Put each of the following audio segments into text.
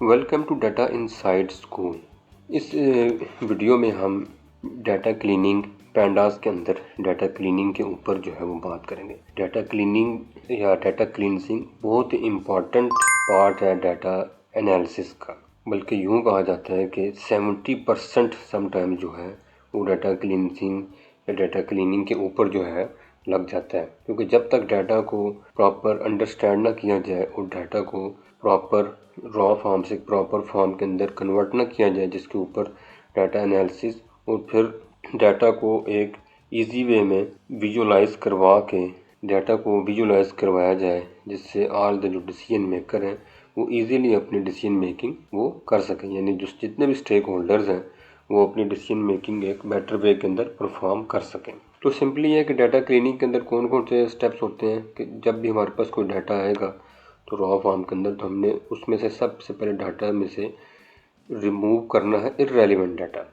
Welcome to data inside school. इस video में हम डाटा क्लीनिंग पैंडास के अंदर डाटा क्लीनिंग के ऊपर जो है वो बात करेंगे। डाटा क्लीनिंग या डाटा क्लींसिंग बहुत इम्पॉर्टेंट पार्ट है डाटा एनालिसिस का, बल्कि यूँ कहा जाता है कि 70% समटाइम जो है वो डाटा क्लींसिंग या डाटा क्लीनिंग के ऊपर जो है लग जाता है, क्योंकि जब तक डाटा को प्रॉपर अंडरस्टैंड ना किया जाए और डाटा को प्रॉपर रॉ फॉर्म से प्रॉपर फॉर्म के अंदर कन्वर्ट ना किया जाए, जिसके ऊपर डाटा एनालिसिस और फिर डाटा को एक इजी वे में विजुलाइज करवा के डाटा को विजुलाइज करवाया जाए, जिससे ऑल द जो डिसीजन मेकर हैं वो इजीली अपनी डिसीजन मेकिंग वो कर सकें। यानी जो जितने भी स्टेक होल्डर्स हैं वो अपनी डिसीजन मेकिंग एक बेटर वे के अंदर परफॉर्म कर सकें। तो सिंपली है कि डाटा क्लीनिंग के अंदर कौन कौन से स्टेप्स होते हैं कि जब भी हमारे पास कोई डाटा आएगा तो रॉ फॉर्म के अंदर, तो हमने उसमें से सबसे पहले डाटा में से रिमूव करना है इररेलेवेंट डाटा,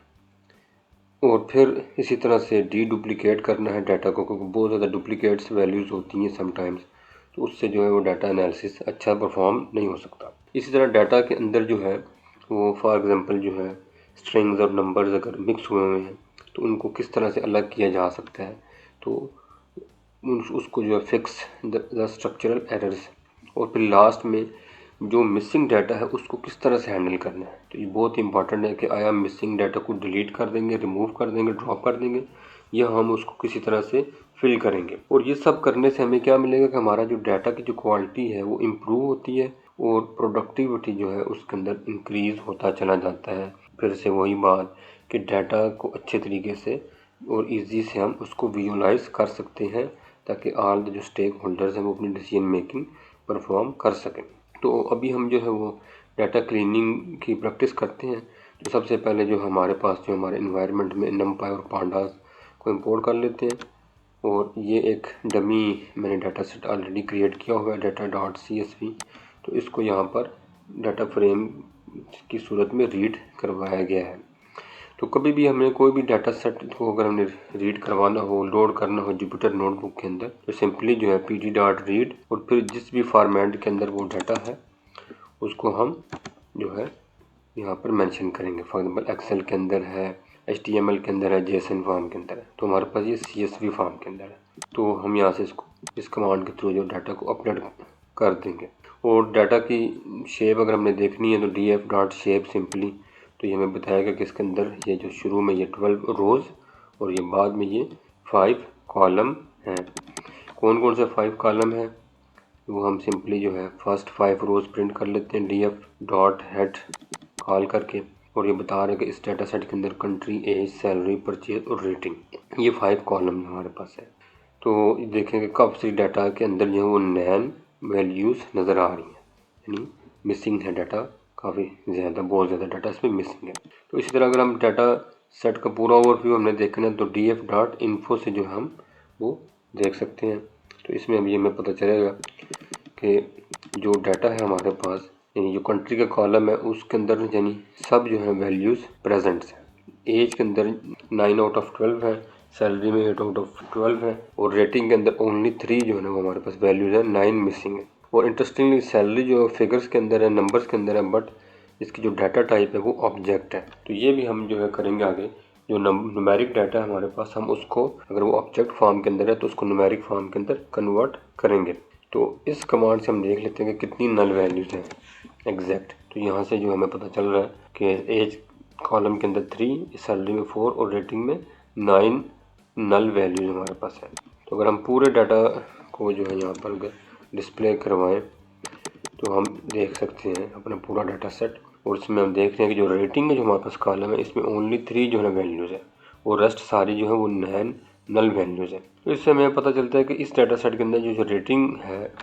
और फिर इसी तरह से डुप्लीकेट करना है डाटा को, क्योंकि बहुत ज़्यादा डुप्लीकेट्स वैल्यूज़ होती हैं समटाइम्स, तो उससे जो है वो डाटा एनालिसिस अच्छा परफॉर्म नहीं हो सकता। इसी तरह डाटा के अंदर जो है वो फॉर एग्जांपल जो है स्ट्रिंग्स और नंबर्स अगर मिक्स हुए हुए हैं तो उनको किस तरह से अलग किया जा सकता है, तो उसको जो है फिक्स द स्ट्रक्चरल एरर्स, और फिर लास्ट में जो मिसिंग डाटा है उसको किस तरह से हैंडल करना है। तो ये बहुत इंपॉर्टेंट है कि आया मिसिंग डाटा को डिलीट कर देंगे, रिमूव कर देंगे, ड्रॉप कर देंगे, या हम उसको किसी तरह से फिल करेंगे। और ये सब करने से हमें क्या मिलेगा कि हमारा जो डाटा की जो क्वालिटी है वो इम्प्रूव होती है और प्रोडक्टिविटी जो है उसके अंदर इंक्रीज़ होता चला जाता है। फिर से वही बात कि डाटा को अच्छे तरीके से और इजी से हम उसको विजुलाइज कर सकते हैं, ताकि ऑल द जो स्टेक होल्डर्स हैं वो अपनी डिसीजन मेकिंग परफॉर्म कर सकें। तो अभी हम जो है वो डाटा क्लीनिंग की प्रैक्टिस करते हैं। तो सबसे पहले जो हमारे पास जो हमारे इन्वायरमेंट में नमपाई और पांडास को इंपोर्ट कर लेते हैं, और ये एक डमी मैंने डाटा सेट ऑलरेडी क्रिएट किया हुआ है data.csv, तो इसको यहाँ पर डाटा फ्रेम की सूरत में रीड करवाया गया है। तो कभी भी हमें कोई भी डाटा सेट को अगर हमने रीड करवाना हो, लोड करना हो जुपिटर नोटबुक के अंदर, तो सिंपली जो है pd.read और फिर जिस भी फॉर्मेट के अंदर वो डाटा है उसको हम जो है यहाँ पर मेंशन करेंगे। फॉर एग्जांपल एक्सेल के अंदर है, HTML के अंदर है, JSON फॉर्म के अंदर है, तो हमारे पास ये CSV फॉर्म के अंदर है। तो हम यहाँ से इसको इस कमांड के थ्रू जो डाटा को अपलोड कर देंगे। और डाटा की शेप अगर हमने देखनी है तो df.shape सिंपली, तो ये हमें बताएगा कि इसके अंदर ये जो शुरू में ये 12 रोज़ और ये बाद में ये 5 कॉलम हैं। कौन कौन से 5 कॉलम हैं वो हम सिंपली जो है फर्स्ट 5 रोज़ प्रिंट कर लेते हैं df.head कॉल करके, और ये बता रहे हैं कि इस डाटा सेट के अंदर कंट्री, एज, सैलरी, परचेज और रेटिंग, ये 5 कॉलम हमारे पास है। तो देखेंगे कब से डाटा के अंदर जो है वो नैन वैल्यूज़ नज़र आ रही हैं, यानी मिसिंग है डाटा काफ़ी ज़्यादा, बहुत ज़्यादा डाटा इसमें मिसिंग है। तो इसी तरह अगर हम डाटा सेट का पूरा ओवरव्यू हमने देखना है तो df.info से जो हम वो देख सकते हैं। तो इसमें अभी हमें पता चलेगा कि जो डाटा है हमारे पास, यानी जो कंट्री का कॉलम है उसके अंदर यानी सब जो है वैल्यूज़ प्रेजेंट हैं। एज के अंदर 9/12 है, सैलरी में 8/12 है, और रेटिंग के अंदर ओनली 3 जो है ना वो हमारे पास वैल्यूज़ है, 9 मिसिंग है। और इंटरेस्टिंगली सैलरी जो फिगर्स के अंदर है, नंबर्स के अंदर है, बट इसकी जो डाटा टाइप है वो ऑब्जेक्ट है। तो ये भी हम जो है करेंगे आगे, जो न्यूमेरिक डाटा है हमारे पास हम उसको अगर वो ऑब्जेक्ट फॉर्म के अंदर है तो उसको न्यूमेरिक फॉर्म के अंदर कन्वर्ट करेंगे। तो इस कमांड से हम देख लेते हैं कि कितनी नल वैल्यूज़ हैं एग्जैक्ट। तो यहाँ से जो हमें पता चल रहा है कि एज कॉलम के अंदर 3, सैलरी में 4 और रेटिंग में 9 नल वैल्यूज हमारे पास है। तो अगर हम पूरे डाटा को जो है यहाँ पर डिस्प्ले करवाएं तो हम देख सकते हैं अपना पूरा डाटा सेट, और इसमें हम देख रहे हैं कि जो रेटिंग है जो हमारे पास कॉलम है इसमें ओनली 3 जो है वैल्यूज़ है, और रेस्ट सारी जो है वो नल वैल्यूज़ है। तो इससे हमें पता चलता है कि इस डाटा सेट के अंदर जो रेटिंग है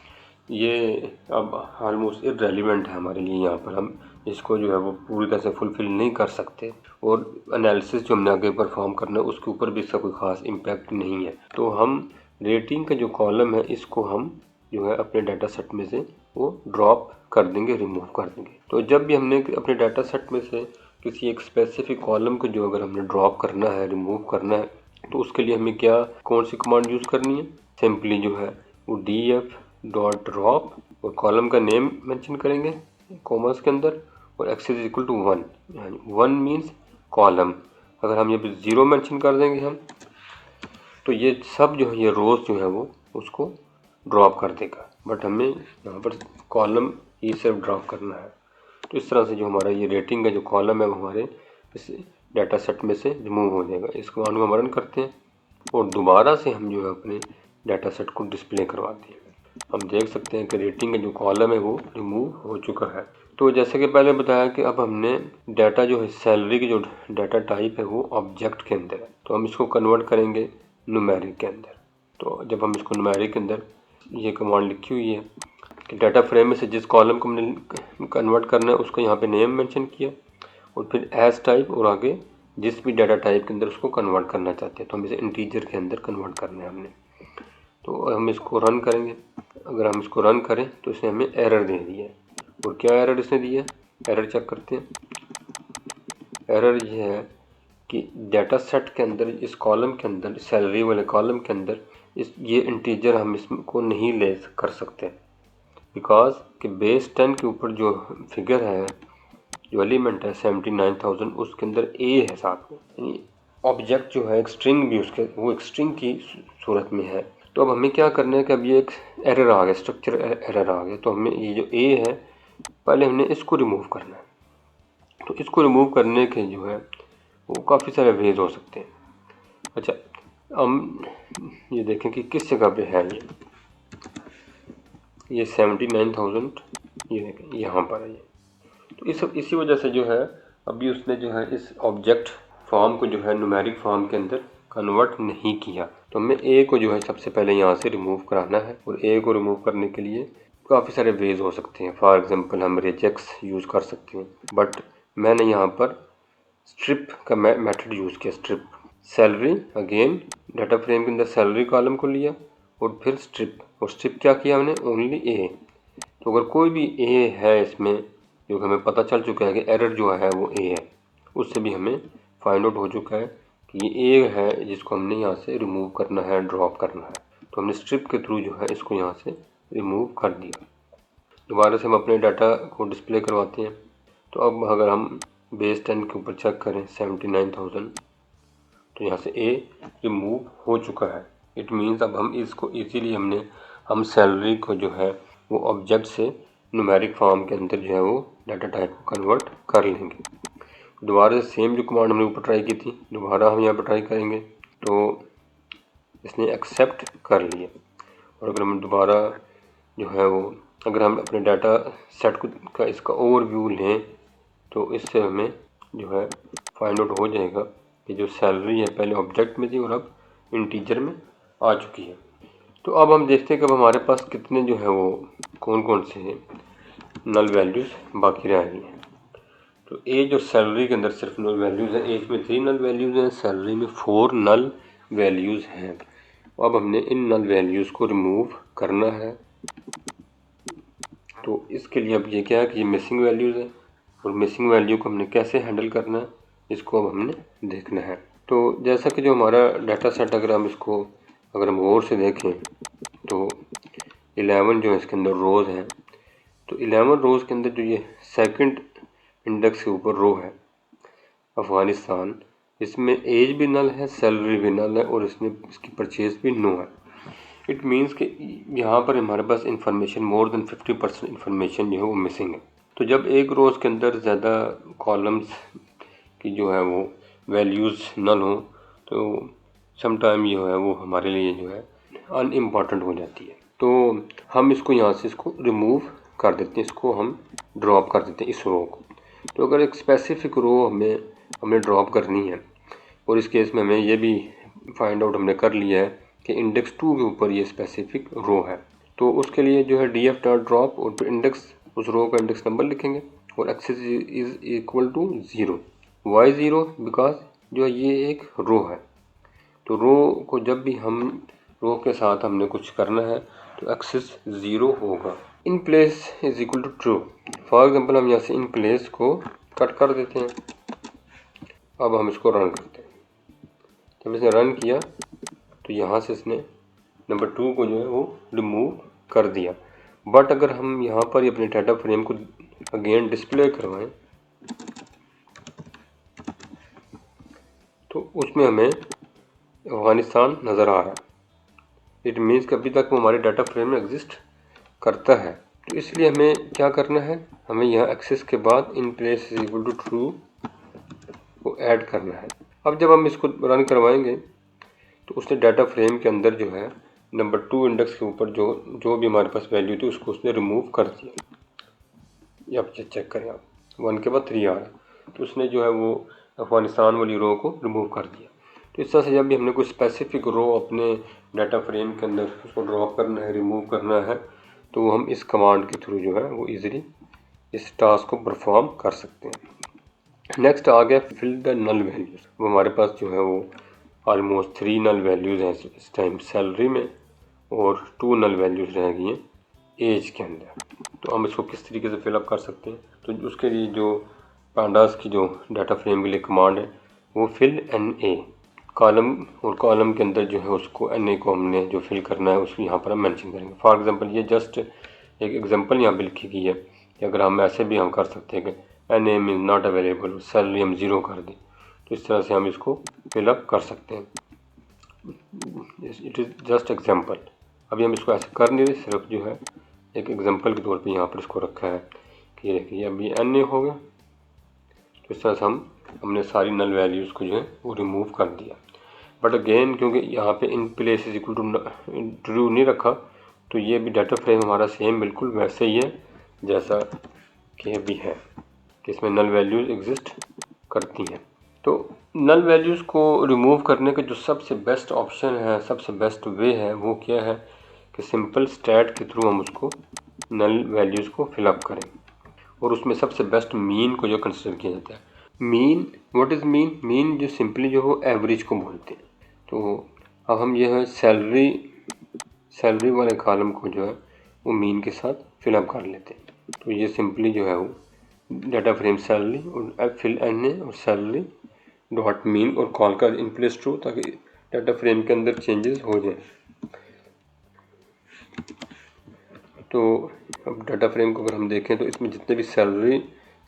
ये अब ऑलमोस्ट इररेलेवेंट है हमारे लिए। यहाँ पर हम इसको जो है वो पूरी तरह से फुलफ़िल नहीं कर सकते, और एनालिसिस जो हमने आगे परफॉर्म करना है उसके ऊपर भी इसका कोई ख़ास इम्पैक्ट नहीं है। तो हम रेटिंग का जो कॉलम है इसको हम जो है अपने डाटा सेट में से वो ड्रॉप कर देंगे, रिमूव कर देंगे। तो जब भी हमने अपने डाटा सेट में से किसी एक स्पेसिफिक कॉलम को जो अगर हमने ड्रॉप करना है, रिमूव करना है, तो उसके लिए हमें क्या कौन सी कमांड यूज़ करनी है, सिंपली जो है वो df.drop और कॉलम का नेम मेंशन करेंगे कॉमर्स के अंदर, और axis is equal to 1, 1 means column. अगर हम ये 0 मेंशन कर देंगे हम, तो ये सब जो है ये रोज जो है वो उसको ड्रॉप कर देगा, बट हमें यहाँ पर कॉलम ही सिर्फ ड्रॉप करना है। तो इस तरह से जो हमारा ये रेटिंग का जो कॉलम है वो हमारे इस डाटा सेट में से रिमूव हो जाएगा। इस कमांड को हम रन करते हैं और दोबारा से हम जो है अपने डाटा सेट को डिस्प्ले करवाते हैं। हम देख सकते हैं कि रेटिंग का जो कॉलम है वो रिमूव हो चुका है। तो जैसे कि पहले बताया कि अब हमने डाटा जो है सैलरी की जो डाटा टाइप है वो ऑब्जेक्ट के अंदर है, तो हम इसको कन्वर्ट करेंगे न्यूमेरिक के अंदर। तो जब हम इसको न्यूमेरिक के अंदर ये कमांड लिखी हुई है कि डाटा फ्रेम में से जिस कॉलम को हमने कन्वर्ट करना है उसको यहाँ पे नेम मेंशन किया और फिर एज टाइप और आगे जिस भी डाटा टाइप के अंदर उसको कन्वर्ट करना चाहते हैं, तो हम इसे इंटीजर के अंदर कन्वर्ट करना है हमने। तो हम इसको रन करेंगे। अगर हम इसको रन करें तो इसने हमें एरर दे दिया है। और क्या एरर इसने दिया है, एरर चेक करते हैं। एरर ये है कि डाटा सेट के अंदर इस कॉलम के अंदर सैलरी वाले कॉलम के अंदर इस ये इंटीजर हम इसको नहीं ले कर सकते, बिकॉज कि बेस 10 के ऊपर जो फिगर है, जो एलिमेंट है 79,000, उसके अंदर ए है साथ में, यानी ऑब्जेक्ट जो है एक स्ट्रिंग भी उसके वो एक स्ट्रिंग की सूरत में है। तो अब हमें क्या करना है कि अब ये एक एरर आ गया, स्ट्रक्चर एरर आ गया, तो हमें ये जो ए है पहले हमने इसको रिमूव करना है। तो इसको रिमूव करने के जो है वो काफ़ी सारे वेज हो सकते हैं। अच्छा, हम ये देखें कि किस जगह पे है ये 79,000, ये देखें यहाँ पर है ये। तो इसी वजह से जो है अभी उसने जो है इस ऑब्जेक्ट फॉर्म को जो है न्यूमेरिक फॉर्म के अंदर कन्वर्ट नहीं किया। तो हमें ए को जो है सबसे पहले यहाँ से रिमूव कराना है, और ए को रिमूव करने के लिए काफ़ी सारे वेज हो सकते हैं। फॉर एग्जांपल हम रिजेक्ट्स यूज़ कर सकते हैं, बट मैंने यहाँ पर स्ट्रिप का मेथड यूज़ किया। Strip salary, again data frame के अंदर सैलरी कॉलम को लिया और फिर स्ट्रिप, और स्ट्रिप क्या किया हमने, ओनली ए। तो अगर कोई भी ए है इसमें, जो हमें पता चल चुका है कि एरर जो है वो ए है, उससे भी हमें फाइंड आउट हो चुका है कि ये ए है जिसको हमने यहाँ से रिमूव करना है, ड्रॉप करना है। तो हमने स्ट्रिप के थ्रू जो है इसको यहाँ से रिमूव कर दिया। दोबारा से हम अपने डाटा को डिस्प्ले करवाते हैं। तो अब अगर हम बेस 10 के ऊपर चेक करें 79,000, तो यहाँ से ए रिमूव हो चुका है। इट मीन्स अब हम इसको इजीली हम सैलरी को जो है वो ऑब्जेक्ट से न्यूमेरिक फॉर्म के अंदर जो है वो डाटा टाइप को कन्वर्ट कर लेंगे। दोबारा से सेम जो कमांड हमने ऊपर ट्राई की थी, दोबारा हम यहाँ पर ट्राई करेंगे। तो इसने एक्सेप्ट कर लिया। और अगर हम दोबारा जो है वो अगर हम अपने डाटा सेट का इसका ओवरव्यू लें, तो इससे हमें जो है फाइंड आउट हो जाएगा कि जो सैलरी है पहले ऑब्जेक्ट में थी और अब इंटीजर में आ चुकी है। तो अब हम देखते हैं कि अब हमारे पास कितने जो है वो कौन कौन से नल वैल्यूज़ बाकी रह गई हैं। तो ए जो सैलरी के अंदर सिर्फ नल वैल्यूज़ है, एज में 3 नल वैल्यूज़ हैं, सैलरी में 4 नल वैल्यूज़ हैं। अब हमने इन नल वैल्यूज़ को रिमूव करना है। तो इसके लिए अब ये क्या है कि ये मिसिंग वैल्यूज़ है, और मिसिंग वैल्यू को हमने कैसे हैंडल करना है इसको अब हमने देखना है। तो जैसा कि जो हमारा डाटा सेट अगर हम गौर से देखें तो 11 जो है इसके अंदर रोज़ हैं। तो 11 रोज़ के अंदर जो ये सेकंड इंडेक्स के ऊपर रो है अफ़गानिस्तान, इसमें एज भी नल है, सैलरी भी नल है, और इसमें इसकी परचेज भी नो है। इट मीन्स कि यहाँ पर हमारे पास इंफॉर्मेशन मोर देन 50% इंफॉर्मेशन जो है वो मिसिंग है। तो जब एक रोज़ के अंदर ज़्यादा कॉलम्स की जो है वो वैल्यूज़ नल हो, तो समटाइम जो है वो हमारे लिए जो है अनइम्पॉर्टेंट हो जाती है। तो हम इसको यहाँ से इसको रिमूव कर देते हैं, इसको हम ड्रॉप कर देते हैं इस रो को। तो अगर एक स्पेसिफिक रो हमें ड्रॉप करनी है, और इस केस में हमें ये भी फाइंड आउट हमने कर लिया है कि इंडेक्स 2 के ऊपर ये स्पेसिफिक रो है, तो उसके लिए जो है df डॉट ड्रॉप और फिर इंडेक्स, उस रो का इंडेक्स नंबर लिखेंगे और axis is equal to 0। Why 0 because जो ये एक रो है। तो रो को जब भी हम रो के साथ हमने कुछ करना है तो एक्सेस 0 होगा। In place is equal to true. For example हम यहाँ से इन प्लेस को कट कर देते हैं। अब हम इसको रन करते हैं। जब इसने रन किया तो यहाँ से इसने नंबर 2 को जो है वो रिमूव कर दिया। बट अगर हम यहाँ पर अपने डाटा फ्रेम को अगेन डिस्प्ले करवाएं तो उसमें हमें अफ़गानिस्तान नज़र आ रहा है। इट मीन्स कि अभी तक वो हमारे डाटा फ्रेम में एग्जिस्ट करता है। तो इसलिए हमें क्या करना है, हमें यहाँ एक्सेस के बाद in place is equal to true को ऐड करना है। अब जब हम इसको रन करवाएंगे तो उसने डाटा फ्रेम के अंदर जो है नंबर 2 इंडेक्स के ऊपर जो भी हमारे पास वैल्यू थी उसको उसने रिमूव कर दिया। ये आप चेक करें, आप 1 के बाद 3 आ रहा है, तो उसने जो है वो अफ़गानिस्तान वाली रो को रिमूव कर दिया। तो इस तरह से जब भी हमने कोई स्पेसिफिक रो अपने डाटा फ्रेम के अंदर उसको ड्रॉप करना है, रिमूव करना है, तो हम इस कमांड के थ्रू जो है वो इजीली इस टास्क को परफॉर्म कर सकते हैं। नेक्स्ट आ गया फिल द नल वैल्यूज़। वो हमारे पास जो है वो ऑलमोस्ट 3 नल वैल्यूज़ हैं इस टाइम सैलरी में और 2 नल वैल्यूज़ रह गई हैं एज के अंदर। तो हम इसको किस तरीके से फिलअप कर सकते हैं, तो उसके लिए जो पांडास की जो डाटा फ्रेम के लिए कमांड है वो फिल एन ए, कॉलम और कॉलम के अंदर जो है उसको एन ए को हमने जो फिल करना है उसको यहाँ पर हम मेंशन करेंगे। फॉर एग्जांपल ये जस्ट एक एग्जांपल यहाँ पे लिखी गई है कि अगर हम ऐसे भी हम कर सकते हैं कि N A mean not available, salary हम 0 कर दें, तो इस तरह से हम इसको फिलअप कर सकते हैं। It is just example. अभी हम इसको ऐसे कर नहीं रहे, सिर्फ जो है एक एग्जांपल के तौर पे यहाँ पर इसको रखा है कि ये देखिए अभी एन ए हो गया। तो इस तरह से हमने सारी नल वैल्यूज़ को जो है वो रिमूव कर दिया। बट अगेन क्योंकि यहाँ पे in place is equal to true नहीं रखा, तो ये भी डाटा फ्रेम हमारा सेम बिल्कुल वैसे ही है जैसा कि अभी है कि इसमें नल वैल्यूज़ एग्जिस्ट करती हैं। तो नल वैल्यूज़ को रिमूव करने का जो सबसे बेस्ट ऑप्शन है, सबसे बेस्ट वे है, वो क्या है कि सिंपल स्टैट के थ्रू हम उसको नल वैल्यूज़ को फिलअप करें और उसमें सबसे बेस्ट मीन को जो कंसिडर किया जाता है। Mean, what is mean? Mean जो सिंपली जो वो एवरेज को बोलते हैं। तो अब हम ये है सैलरी वाले कॉलम को जो है वो मीन के साथ फिलअप कर लेते हैं। तो ये सिंपली जो है वो डाटा फ्रेम सैलरी और फिल एन ए और सैलरी डॉट मीन और कॉल कर इन प्लेस ट्रू, ताकि डाटा फ्रेम के अंदर चेंजेस हो जाए। तो अब डाटा फ्रेम को अगर हम देखें तो इसमें जितने भी सैलरी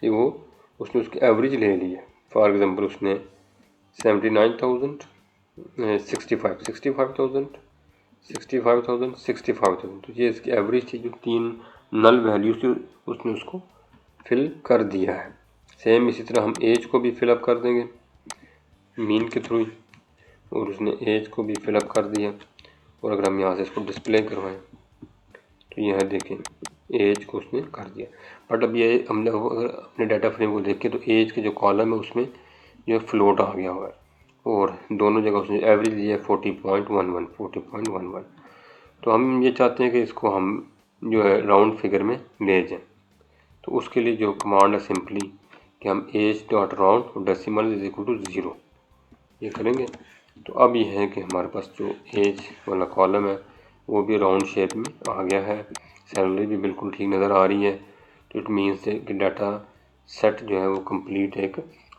थी वो उसने उसकी एवरेज ले ली है। फॉर एग्जांपल उसने 79,000, 65,000, 65,000, तो ये इसकी एवरेज थी। जो 3 नल वैल्यूज थी उसने उसको फिल कर दिया है। सेम इसी तरह हम एज को भी फिलअप कर देंगे मीन के थ्रू ही, और उसने एज को भी फिलअप कर दिया। और अगर हम यहाँ से इसको डिस्प्ले करवाएं तो यह देखें एज को उसने कर दिया। बट अब ये हमने अगर अपने डाटा फ्रेम को देखें तो एज के जो कॉलम है उसमें जो फ्लोट आ गया हुआ है और दोनों जगह उसने एवरेज दिया है 40.11। तो हम ये चाहते हैं कि इसको हम जो है राउंड फिगर में ले जाएं। तो उसके लिए जो कमांड है सिंपली कि हम as dot round decimal is equal to 0 ये करेंगे। तो अब ये है कि हमारे पास जो एज वाला कॉलम है वो भी राउंड शेप में आ गया है, सैलरी भी बिल्कुल ठीक नज़र आ रही है। तो इट मीन्स कि डाटा सेट जो है वो कंप्लीट एक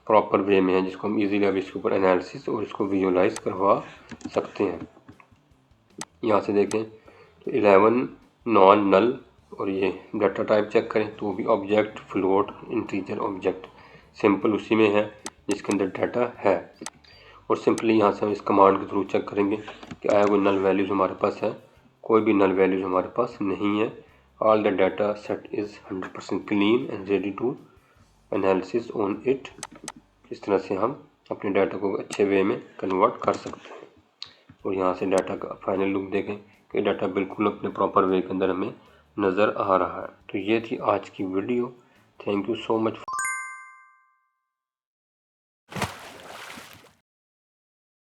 प्रॉपर वे में है, जिसको हम इजीली अब इसके ऊपर एनालिसिस और इसको विजुअलाइज करवा सकते हैं। यहाँ से देखें तो 11 नॉन नल, और ये डाटा टाइप चेक करें तो भी object, float, integer, object simple उसी में है जिसके अंदर डाटा है। और सिंपली यहाँ से हम इस कमांड के थ्रू चेक करेंगे कि आया कोई नल वैल्यूज़ हमारे पास है। कोई भी नल वैल्यूज़ हमारे पास नहीं है। All the data set is 100% clean and ready to analysis on it. इस तरह से हम अपने डाटा को अच्छे वे में कन्वर्ट कर सकते हैं। और यहाँ से डाटा का फाइनल लुक देखें कि डाटा बिल्कुल अपने प्रॉपर वे के अंदर हमें नज़र आ रहा है। तो ये थी आज की video. Thank you so much.